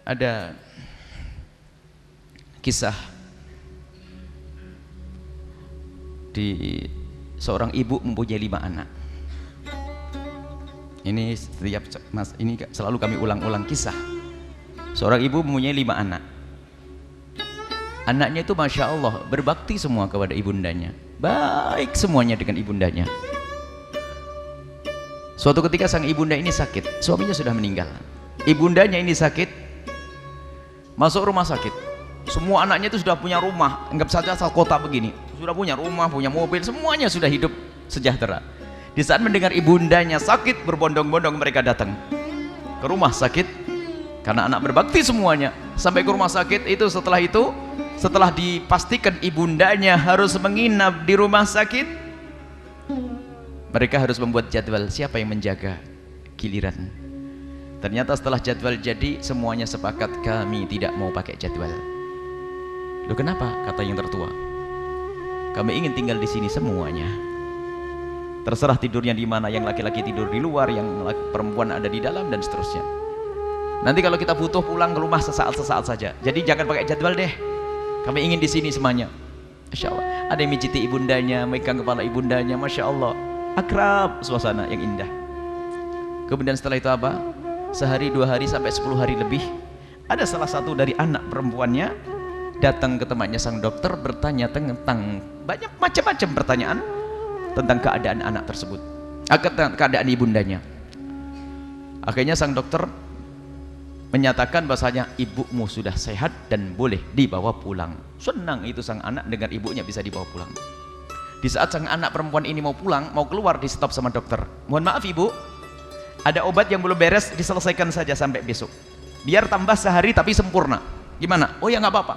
ada kisah di seorang ibu mempunyai 5 anak. Ini setiap ini selalu kami ulang-ulang kisah. Seorang ibu mempunyai 5 anak. Anaknya itu masya Allah berbakti semua kepada ibundanya, baik semuanya dengan ibundanya. Suatu ketika sang ibunda ini sakit, suaminya sudah meninggal. Ibundanya ini sakit, masuk rumah sakit. Semua anaknya itu sudah punya rumah, anggap saja asal kota begini, sudah punya rumah, punya mobil, semuanya sudah hidup sejahtera. Di saat mendengar ibundanya sakit, berbondong-bondong mereka datang ke rumah sakit karena anak berbakti semuanya. Sampai ke rumah sakit itu, setelah dipastikan ibundanya harus menginap di rumah sakit, mereka harus membuat jadwal siapa yang menjaga giliran. Ternyata setelah jadwal jadi, semuanya sepakat kami tidak mau pakai jadwal. Loh kenapa? Kata yang tertua, kami ingin tinggal di sini semuanya. Terserah tidurnya di mana, yang laki-laki tidur di luar, yang perempuan ada di dalam, dan seterusnya. Nanti kalau kita butuh pulang ke rumah sesaat-sesaat saja. Jadi jangan pakai jadwal deh. Kami ingin di sini semuanya. Masya Allah. Ada yang mijiti ibundanya, megang kepala ibundanya, masya Allah. Akrab, suasana yang indah. Kemudian setelah itu apa? Sehari, 2 hari, sampai 10 hari lebih, ada salah satu dari anak perempuannya datang ke temannya sang dokter, bertanya tentang banyak macam-macam pertanyaan tentang keadaan anak tersebut, keadaan ibundanya. Akhirnya sang dokter menyatakan bahasanya ibumu sudah sehat dan boleh dibawa pulang. Senang itu sang anak dengan ibunya bisa dibawa pulang. Di saat sang anak perempuan ini mau pulang, mau keluar, di stop sama dokter. Mohon maaf ibu, ada obat yang belum beres, diselesaikan saja sampai besok. Biar tambah sehari tapi sempurna. Gimana? Oh ya nggak apa-apa.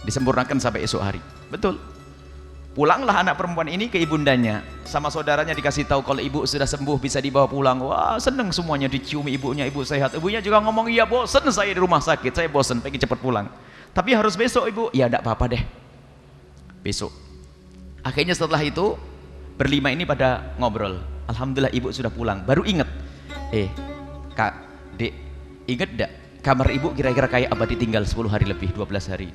Disempurnakan sampai esok hari. Betul. Pulanglah anak perempuan ini ke ibundanya, sama saudaranya dikasih tahu kalau ibu sudah sembuh, bisa dibawa pulang. Wah, seneng semuanya, dicium ibunya, ibu sehat. Ibunya juga ngomong, iya bosen saya di rumah sakit, saya bosen, pengen cepat pulang. Tapi harus besok ibu. Ya enggak apa-apa deh, besok. Akhirnya setelah itu berlima ini pada ngobrol. Alhamdulillah ibu sudah pulang. Baru inget, kak, dek, inget enggak kamar ibu kira-kira kayak apa ditinggal 10 hari lebih, 12 hari?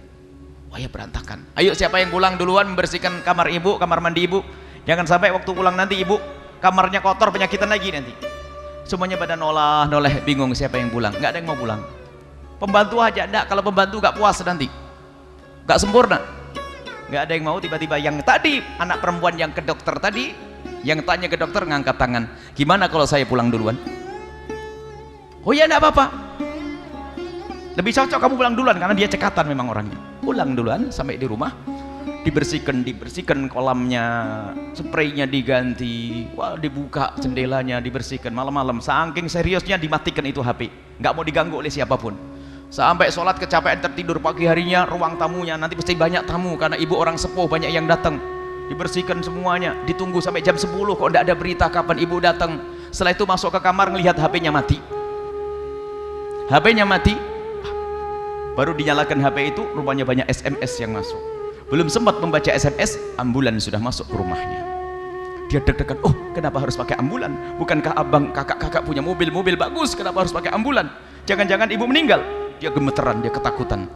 Wah ya berantakan. Ayo siapa yang pulang duluan membersihkan kamar ibu, kamar mandi ibu. Jangan sampai waktu pulang nanti ibu kamarnya kotor, penyakitan lagi nanti. Semuanya pada noleh, bingung siapa yang pulang. Nggak ada yang mau pulang. Pembantu aja enggak, kalau pembantu nggak puas nanti, nggak sempurna. Nggak ada yang mau. Tiba-tiba yang tadi anak perempuan yang ke dokter tadi, yang tanya ke dokter, ngangkat tangan, gimana kalau saya pulang duluan? Oh ya enggak apa-apa, lebih cocok kamu pulang duluan, karena dia cekatan memang orangnya. Pulang duluan, sampai di rumah dibersihkan kolamnya, spraynya diganti, wah dibuka jendelanya, dibersihkan. Malam-malam saking seriusnya dimatikan itu HP, nggak mau diganggu oleh siapapun. Sampai sholat kecapean tertidur, pagi harinya ruang tamunya nanti pasti banyak tamu karena ibu orang sepuh banyak yang datang, dibersihkan semuanya, ditunggu sampai jam 10 kok tidak ada berita kapan ibu datang. Setelah itu masuk ke kamar, ngelihat HP-nya mati. HP-nya mati, baru dinyalakan HP itu, rupanya banyak SMS yang masuk. Belum sempat membaca SMS, ambulan sudah masuk ke rumahnya. Dia deg-degan, oh kenapa harus pakai ambulan? Bukankah abang kakak-kakak punya mobil bagus, kenapa harus pakai ambulan? Jangan-jangan ibu meninggal? Dia gemeteran, dia ketakutan.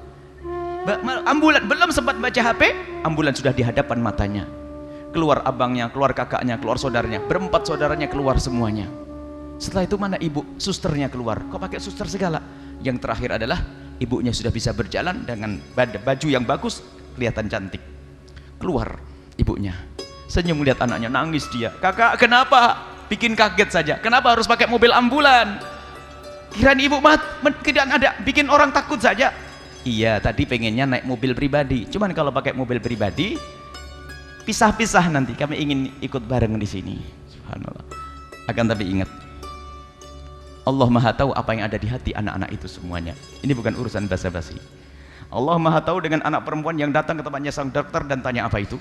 Ambulan, belum sempat baca HP, ambulan sudah di hadapan matanya. Keluar abangnya, keluar kakaknya, keluar saudaranya, berempat saudaranya keluar semuanya. Setelah itu mana ibu? Susternya keluar. Kok pakai suster segala? Yang terakhir adalah ibunya sudah bisa berjalan dengan baju yang bagus, kelihatan cantik. Keluar ibunya, senyum melihat anaknya, nangis dia. Kakak kenapa? Bikin kaget saja. Kenapa harus pakai mobil ambulan? Kirain ibu tidak ada, bikin orang takut saja. Iya, tadi pengennya naik mobil pribadi. Cuman kalau pakai mobil pribadi, pisah-pisah nanti. Kami ingin ikut bareng di sini. Subhanallah. Akan tapi ingat, Allah Maha tahu apa yang ada di hati anak-anak itu semuanya. Ini bukan urusan basa-basi. Allah Maha tahu dengan anak perempuan yang datang ke tempatnya sang dokter dan tanya apa itu.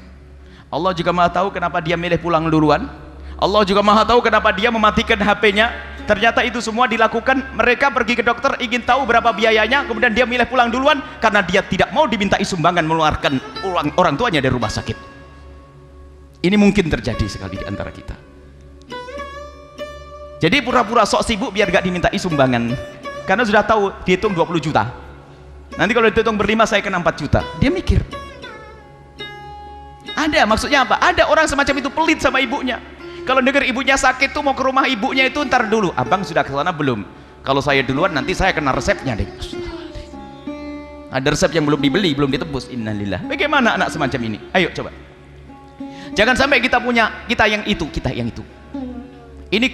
Allah juga Maha tahu kenapa dia milih pulang duluan. Allah juga Maha tahu kenapa dia mematikan HP-nya. Ternyata itu semua dilakukan, mereka pergi ke dokter ingin tahu berapa biayanya, kemudian dia milih pulang duluan karena dia tidak mau dimintai sumbangan mengeluarkan orang tuanya dari rumah sakit. Ini mungkin terjadi sekali di antara kita. Jadi pura-pura sok sibuk biar gak dimintai sumbangan. karena sudah tahu dihitung 20 juta. Nanti kalau dihitung berlima saya kena 4 juta. Dia mikir. Ada, maksudnya apa? Ada orang semacam itu pelit sama ibunya. Kalau dengar ibunya sakit tuh mau ke rumah ibunya itu, ntar dulu. Abang sudah ke sana belum? Kalau saya duluan nanti saya kena resepnya deh. Ada resep yang belum dibeli, belum ditebus. Innalillah. Bagaimana anak semacam ini? Ayo coba. Jangan sampai kita yang itu. Ini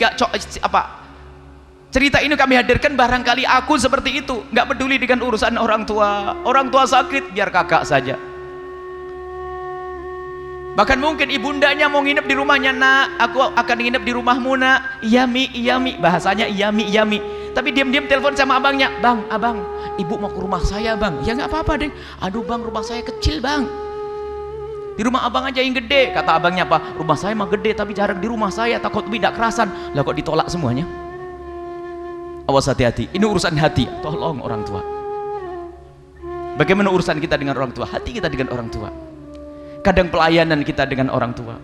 cerita ini kami hadirkan barangkali aku seperti itu, nggak peduli dengan urusan orang tua. Orang tua sakit, biar kakak saja. Bahkan mungkin ibundanya mau nginep di rumahnya, nak, aku akan nginep di rumahmu, nak. Iya mi, bahasanya iya mi. Tapi diam-diam telepon sama abangnya, bang, abang, ibu mau ke rumah saya bang. Ya nggak apa-apa deh. Aduh bang, rumah saya kecil bang. Di rumah abang aja yang gede. Kata abangnya apa? Rumah saya mah gede, tapi jarang di rumah saya, takut tidak kerasan. Lah kok ditolak semuanya? Awas hati-hati. Ini urusan hati. Tolong orang tua. Bagaimana urusan kita dengan orang tua? Hati kita dengan orang tua. Kadang pelayanan kita dengan orang tua.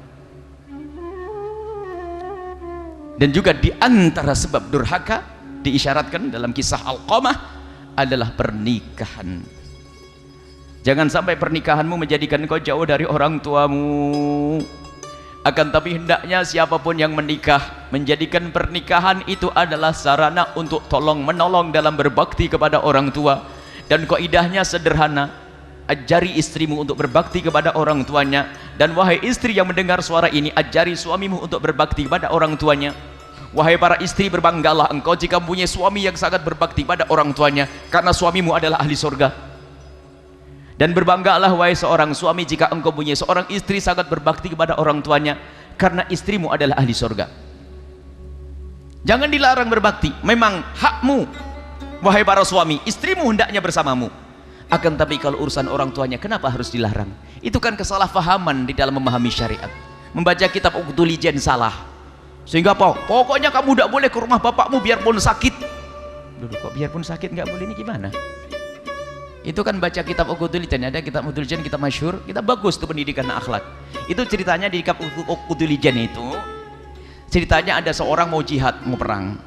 Dan juga di antara sebab durhaka diisyaratkan dalam kisah Alqamah adalah pernikahan. Jangan sampai pernikahanmu menjadikan kau jauh dari orang tuamu. Akan tapi hendaknya siapapun yang menikah menjadikan pernikahan itu adalah sarana untuk tolong menolong dalam berbakti kepada orang tua. Dan kaidahnya sederhana, ajari istrimu untuk berbakti kepada orang tuanya. Dan wahai istri yang mendengar suara ini, ajari suamimu untuk berbakti kepada orang tuanya. Wahai para istri, berbanggalah engkau jika mempunyai suami yang sangat berbakti pada orang tuanya, karena suamimu adalah ahli surga. Dan berbanggalah wahai seorang suami jika engkau punya seorang istri sangat berbakti kepada orang tuanya, karena istrimu adalah ahli surga. Jangan dilarang berbakti, memang hakmu wahai para suami, istrimu hendaknya bersamamu. Akan tapi kalau urusan orang tuanya, kenapa harus dilarang? Itu kan kesalahpahaman di dalam memahami syariat. Membaca kitab Uqdul Ijan salah, sehingga pokoknya kamu tidak boleh ke rumah bapakmu biarpun sakit. Dulu kok biarpun sakit nggak boleh, ini gimana? Itu kan baca kitab Uqdul Ijan, ada kitab Uqdul Ijan, kitab masyhur, kita bagus tuh pendidikan akhlak. Itu ceritanya di kitab Uqdul Ijan itu, ceritanya ada seorang mau jihad, mau perang,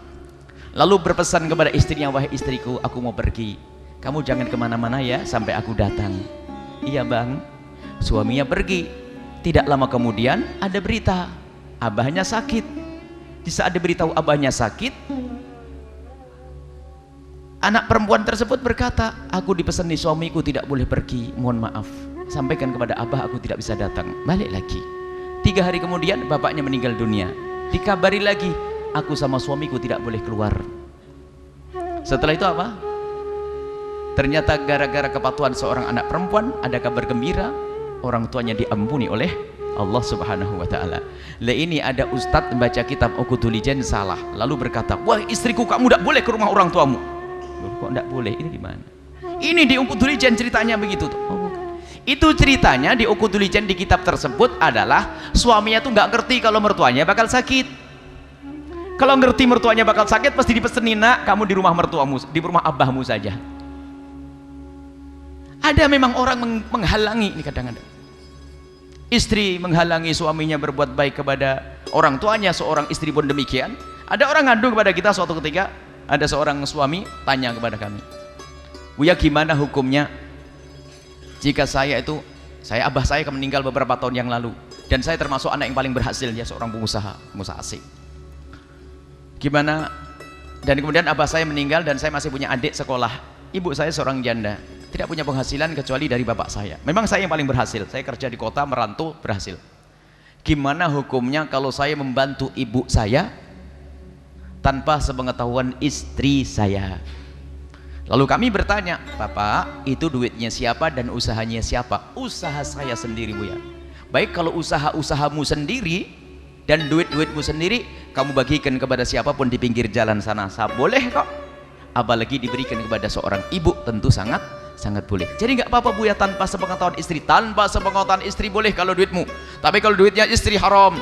lalu berpesan kepada istrinya, wahai istriku, aku mau pergi, kamu jangan kemana-mana ya sampai aku datang. Iya bang. Suaminya pergi. Tidak lama kemudian ada berita abahnya sakit. Di saat diberitahu abahnya sakit, anak perempuan tersebut berkata, aku dipesani suamiku tidak boleh pergi, mohon maaf, sampaikan kepada abah aku tidak bisa datang. Balik lagi. 3 hari kemudian bapaknya meninggal dunia. Dikabari lagi, aku sama suamiku tidak boleh keluar. Setelah itu apa? Ternyata gara-gara kepatuhan seorang anak perempuan, ada kabar gembira, orang tuanya diampuni oleh Allah Subhanahu wa ta'ala. Lah ini ada ustadz membaca kitab Uqdul Ijan salah, lalu berkata, wah istriku kamu tidak boleh ke rumah orang tuamu. Loh, kok tidak boleh? Ini gimana? Ini di Uqdul Ijan ceritanya begitu tuh. Oh, itu ceritanya di Uqdul Ijan di kitab tersebut adalah suaminya tuh nggak ngerti kalau mertuanya bakal sakit. Kalau ngerti mertuanya bakal sakit, pasti dipesenin, nak, kamu di rumah mertuamu, di rumah abahmu saja. Ada memang orang menghalangi, ini kadang-kadang istri menghalangi suaminya berbuat baik kepada orang tuanya, seorang istri pun demikian. Ada orang ngadu kepada kita suatu ketika, ada seorang suami tanya kepada kami, Buya gimana hukumnya jika abah saya meninggal beberapa tahun yang lalu, dan saya termasuk anak yang paling berhasil, ya seorang pengusaha asing. Gimana? Dan kemudian abah saya meninggal dan saya masih punya adik sekolah, ibu saya seorang janda, tidak punya penghasilan kecuali dari bapak saya. Memang saya yang paling berhasil, saya kerja di kota, merantau, berhasil. Gimana hukumnya kalau saya membantu ibu saya tanpa sepengetahuan istri saya? Lalu kami bertanya, Bapak, itu duitnya siapa dan usahanya siapa? Usaha saya sendiri, Bu ya. Baik, kalau usaha-usahamu sendiri dan duit-duitmu sendiri, kamu bagikan kepada siapapun di pinggir jalan sana, boleh kok. Apalagi diberikan kepada seorang ibu, tentu sangat boleh. Jadi nggak apa-apa, Bu ya, tanpa sepengetahuan istri. Tanpa sepengetahuan istri boleh kalau duitmu. Tapi kalau duitnya istri haram,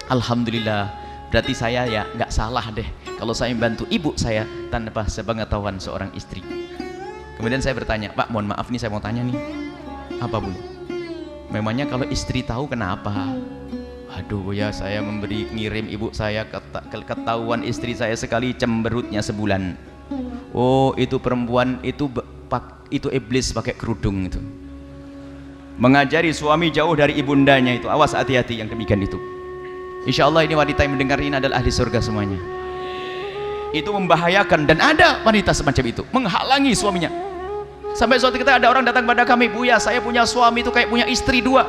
alhamdulillah, berarti saya ya nggak salah deh kalau saya membantu ibu saya tanpa sepengetahuan seorang istri. Kemudian saya bertanya, Pak, mohon maaf nih, saya mau tanya nih, apa Bu? Memangnya kalau istri tahu kenapa? Aduh ya, saya ngirim ibu saya, ketahuan istri saya sekali cemberutnya sebulan. Oh, itu perempuan itu iblis pakai kerudung itu. Mengajari suami jauh dari ibundanya itu. Awas, hati-hati yang demikian itu. Insya Allah ini wanita yang mendengar ini adalah ahli surga semuanya. Itu membahayakan, dan ada wanita semacam itu menghalangi suaminya. Sampai suatu ketika ada orang datang pada kami, "Buya, saya punya suami itu kayak punya istri dua."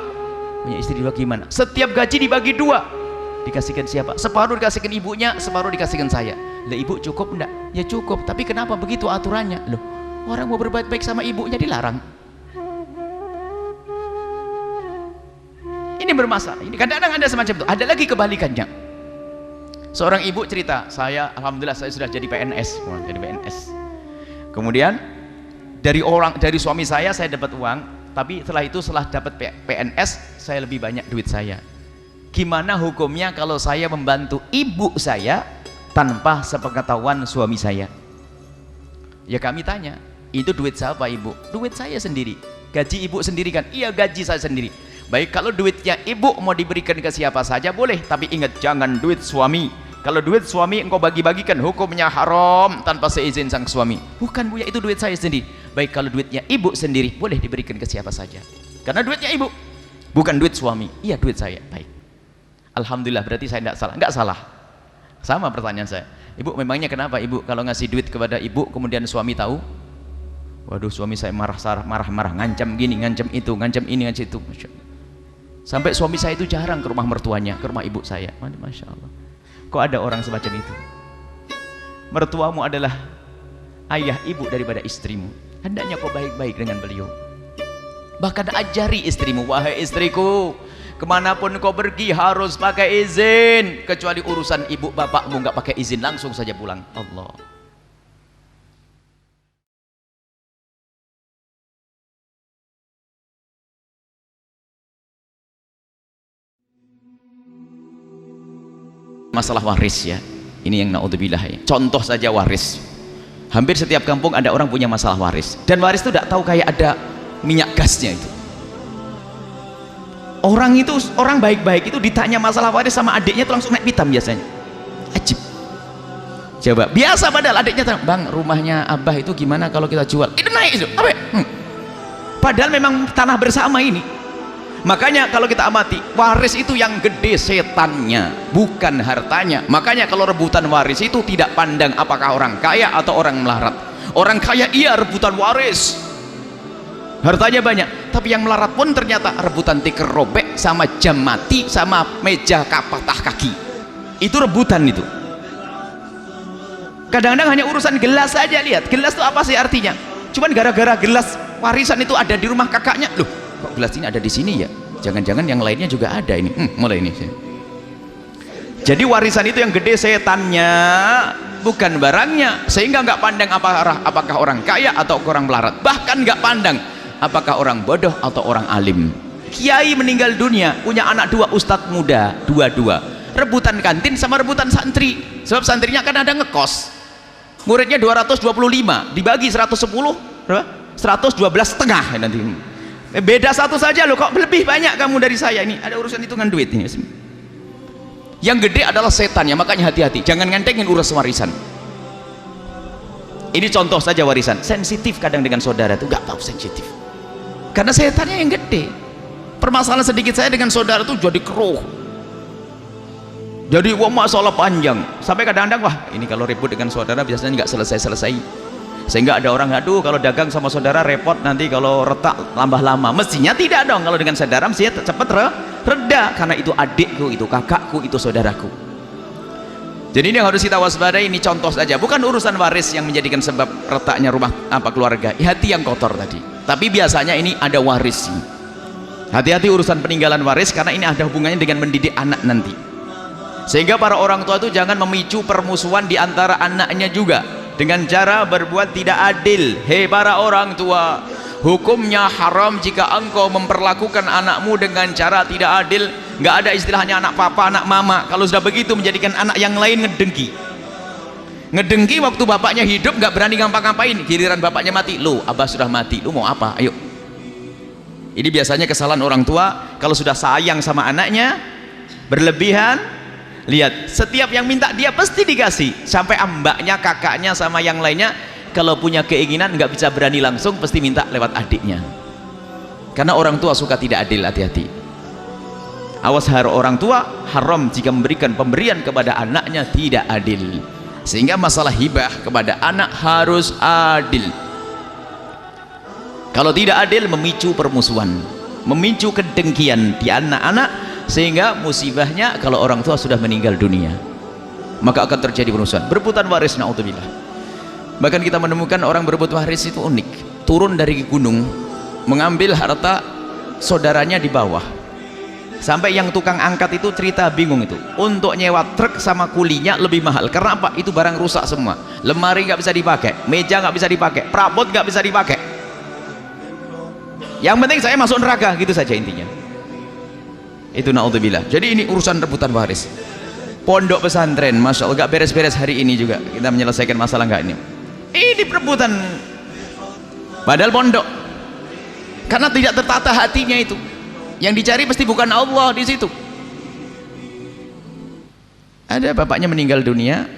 Punya istri dua gimana? Setiap gaji dibagi dua. Dikasihkan siapa? Separuh dikasihkan ibunya, separuh dikasihkan saya. Lah, ibu cukup enggak? Ya cukup, tapi kenapa begitu aturannya? Loh, orang mau berbuat baik sama ibunya dilarang. Ini bermasalah. Ini kadang-kadang ada semacam itu. Ada lagi kebalikannya. Seorang ibu cerita, alhamdulillah saya sudah jadi PNS, jadi PNS. Kemudian dari suami saya dapat uang, tapi setelah dapat PNS saya lebih banyak duit saya. Gimana hukumnya kalau saya membantu ibu saya tanpa sepengetahuan suami saya? Ya kami tanya, itu duit siapa ibu? Duit saya sendiri. Gaji ibu sendiri kan? Iya, gaji saya sendiri. Baik, kalau duitnya ibu mau diberikan ke siapa saja boleh, tapi ingat jangan duit suami. Kalau duit suami engkau bagi-bagikan, hukumnya haram tanpa seizin sang suami. Bukan, Buya, itu duit saya sendiri. Baik, kalau duitnya ibu sendiri boleh diberikan ke siapa saja, karena duitnya ibu, bukan duit suami. Iya, duit saya. Baik, alhamdulillah, berarti saya tidak salah. Enggak salah. Sama pertanyaan saya, ibu memangnya kenapa ibu kalau ngasih duit kepada ibu kemudian suami tahu? Waduh, suami saya marah-marah, ngancam gini, ngancam itu, ngancam ini, ngancam itu. Masya Allah. Sampai suami saya itu jarang ke rumah mertuanya, ke rumah ibu saya. Masya Allah, kok ada orang semacam itu? Mertuamu adalah ayah ibu daripada istrimu, hendaknya kau baik-baik dengan beliau. Bahkan ajari istrimu, wahai istriku, kemanapun kau pergi harus pakai izin, kecuali urusan ibu bapakmu nggak pakai izin, langsung saja pulang. Allah. Masalah waris ya, ini yang naudzubillah ya. Contoh saja waris, hampir setiap kampung ada orang punya masalah waris, dan waris itu tidak tahu kayak ada minyak gasnya itu. Orang baik-baik itu ditanya masalah waris sama adiknya itu langsung naik pitam biasanya. Ajib. Coba, biasa padahal adiknya tanya, "Bang, rumahnya Abah itu gimana kalau kita jual?" Itu naik itu. Apa? Padahal memang tanah bersama ini. Makanya kalau kita amati, waris itu yang gede setannya, bukan hartanya. Makanya kalau rebutan waris itu tidak pandang apakah orang kaya atau orang melarat. Orang kaya iya rebutan waris, hartanya banyak, tapi yang melarat pun ternyata rebutan tikar robek sama jam mati sama meja patah kaki. Itu rebutan itu. Kadang-kadang hanya urusan gelas saja. Lihat, gelas itu apa sih artinya? Cuman gara-gara gelas warisan itu ada di rumah kakaknya, loh kok gelas ini ada di sini ya? Jangan-jangan yang lainnya juga ada ini. Mulai ini. Jadi warisan itu yang gede setannya, bukan barangnya. Sehingga nggak pandang apakah orang kaya atau orang melarat. Bahkan nggak pandang apakah orang bodoh atau orang alim. Kiai meninggal dunia punya anak dua, ustadz muda dua-dua, rebutan kantin sama rebutan santri. Sebab santrinya kan ada ngekos, muridnya 225 dibagi 110 berapa? 112 setengah nanti. Beda satu saja loh, kok lebih banyak kamu dari saya. Ini ada urusan hitungan duit ini. Yang gede adalah setannya, makanya hati-hati, jangan ngentengin urus warisan. Ini contoh saja warisan. Sensitif kadang dengan saudara itu nggak tahu sensitif, karena setannya yang gede. Permasalahan sedikit saya dengan saudara itu jadi keruh, jadi masalah panjang, sampai kadang-kadang wah ini kalau ribut dengan saudara biasanya nggak selesai-selesai. Sehingga ada orang, aduh kalau dagang sama saudara repot, nanti kalau retak tambah lama. Mestinya tidak dong, kalau dengan saudara mestinya cepat reda, karena itu adikku, itu kakakku, itu saudaraku. Jadi ini yang harus kita waspadai. Ini contoh saja, bukan urusan waris yang menjadikan sebab retaknya rumah keluarga, hati yang kotor tadi. Tapi biasanya ini ada waris. Hati-hati urusan peninggalan waris, karena ini ada hubungannya dengan mendidik anak nanti. Sehingga para orang tua itu jangan memicu permusuhan di antara anaknya juga dengan cara berbuat tidak adil. Hei para orang tua, hukumnya haram jika engkau memperlakukan anakmu dengan cara tidak adil. Nggak ada istilahnya anak papa, anak mama. Kalau sudah begitu menjadikan anak yang lain ngedengki waktu bapaknya hidup, nggak berani ngapa-ngapain. Giliran bapaknya mati, lu abah sudah mati, lu mau apa, ayo. Ini biasanya kesalahan orang tua kalau sudah sayang sama anaknya berlebihan. Lihat, setiap yang minta dia pasti dikasih, sampai ambaknya, kakaknya sama yang lainnya kalau punya keinginan nggak bisa berani langsung, pasti minta lewat adiknya. Karena orang tua suka tidak adil, hati-hati. Awas, orang tua haram jika memberikan pemberian kepada anaknya tidak adil. Sehingga masalah hibah kepada anak harus adil. Kalau tidak adil, memicu permusuhan, memicu kedengkian di anak-anak, sehingga musibahnya kalau orang tua sudah meninggal dunia, maka akan terjadi permusuhan, berebutan waris, naudzubillah. Bahkan kita menemukan orang berebut waris itu unik, turun dari gunung mengambil harta saudaranya di bawah, sampai yang tukang angkat itu cerita bingung, itu untuk nyewa truk sama kulinya lebih mahal. Karena apa? Itu barang rusak semua, lemari nggak bisa dipakai, meja nggak bisa dipakai, perabot nggak bisa dipakai, yang penting saya masuk neraka, gitu saja intinya. Itu naudzubillah. Jadi ini urusan rebutan waris. Pondok pesantren, masya Allah, gak beres-beres hari ini juga kita menyelesaikan masalah nggak ini perebutan, padahal pondok, karena tidak tertata hatinya. Itu yang dicari pasti bukan Allah di situ. Ada bapaknya meninggal dunia,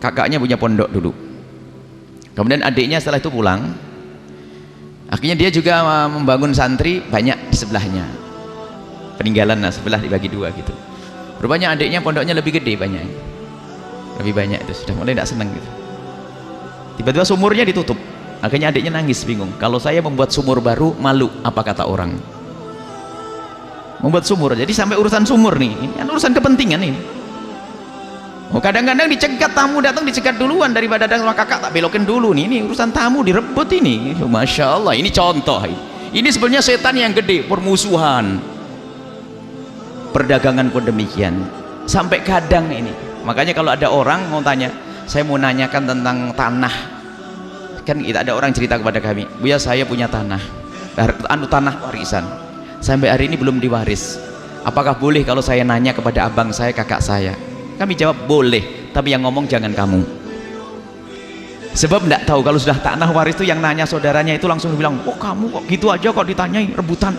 kakaknya punya pondok dulu, kemudian adiknya setelah itu pulang, akhirnya dia juga membangun santri banyak di sebelahnya, peninggalan sebelah dibagi dua gitu. Rupanya adiknya pondoknya lebih gede, lebih banyak, itu sudah mulai tidak senang gitu. Tiba-tiba sumurnya ditutup, akhirnya adiknya nangis bingung, kalau saya membuat sumur baru malu apa kata orang. Membuat sumur, jadi sampai urusan sumur nih, ini kan urusan kepentingan ini. Oh, kadang-kadang dicegat, tamu datang dicegat duluan daripada datang sama kakak, tak belokin dulu nih, ini urusan tamu direbut ini. Masya Allah, ini contoh. Ini sebenarnya setan yang gede, permusuhan. Perdagangan pun demikian. Sampai kadang ini, makanya kalau ada orang mau tanya, saya mau nanyakan tentang tanah, kan kita ada orang cerita kepada kami, Buya saya punya tanah, tanah warisan, sampai hari ini belum diwaris, apakah boleh kalau saya nanya kepada abang saya, kakak saya? Kami jawab boleh, tapi yang ngomong jangan kamu, sebab tidak tahu kalau sudah tanah waris itu yang nanya saudaranya itu langsung bilang, oh kamu kok gitu aja kok ditanyai, rebutan,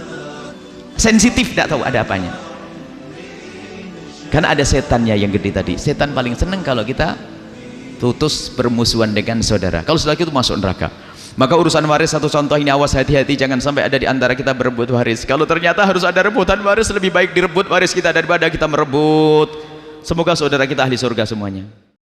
sensitif, tidak tahu ada apanya. Karena ada setannya yang gede tadi. Setan paling seneng kalau kita putus permusuhan dengan saudara. Kalau sudah itu masuk neraka. Maka urusan waris satu contoh ini, awas, hati-hati jangan sampai ada di antara kita berebut waris. Kalau ternyata harus ada rebutan waris, lebih baik direbut waris kita daripada kita merebut. Semoga saudara kita ahli surga semuanya.